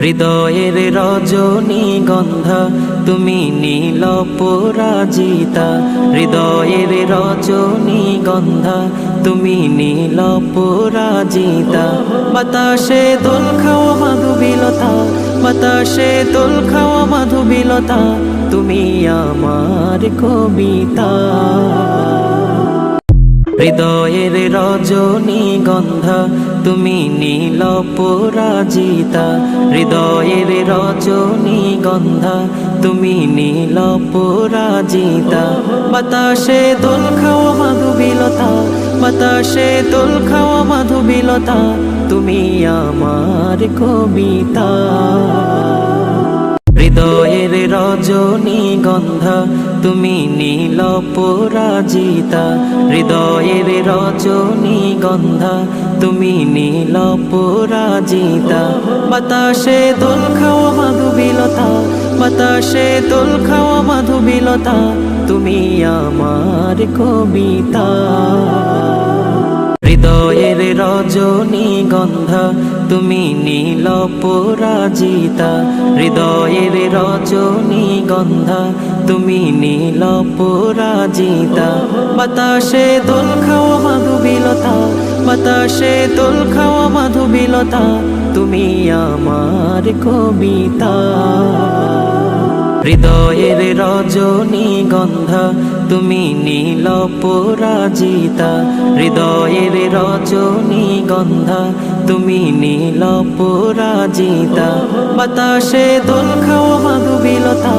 হৃদয়ের রজনীগন্ধা তুমি নীল পরাজিতা, হৃদয়ের রজনীগন্ধা তুমি নীল পরাজিতা। বাতাসে দোল খাওয়া মাধুবিলতা, বাতাসে দোল খাওয়া মাধুবিলতা, তুমি আমার কবিতা। হৃদয়ের রজনীগন্ধা তুমি নীল পরাজিতা, হৃদয়ের রজনীগন্ধা তুমি নীল পরাজিতা। বাতাসে দোল খাওয়া মাধুবিলতা, বাতাসে দোল খাওয়া মাধুবিলতা, তুমি আমার কবিতা। হৃদয়ের রজনীগন্ধা তুমি নীল পরাজিতা, হৃদয়ের রজনীগন্ধা তুমি নীল পরাজিতা। বাতাসে দোল খাওয়া মাধুবিলতা, বাতাসে দোল খাওয়া মাধুবিলতা, তুমি আমার কবিতা। হৃদয়ের রজনীগন্ধা তুমি নীল পরাজিতা, হৃদয়ের রজনীগন্ধা তুমি নীল পরাজিতা। বাতাসে দোল খাওয়া মাধুবিলতা, বাতাসে দোল খাওয়া মাধুবিলতা, তুমি আমার কবিতা। হৃদয়ের রজনীগন্ধা তুমি নীল পরাজিতা, হৃদয়ের রজনীগন্ধা তুমি নীল পরাজিতা। বাতাসে দোল খাওয়া মাধুবিলতা,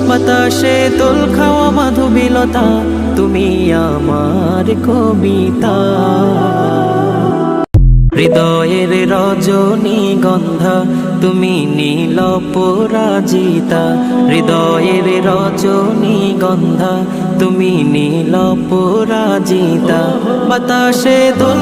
বাতাসে দোল খাওয়া মাধুবিলতা, তুমি আমার কবিতা। হৃদয়ের রজনীগন্ধা তুমি নীল পরাজিতা, হৃদয়ের রজনীগন্ধা তুমি নীল পরাজিতা। বাতাসে দোল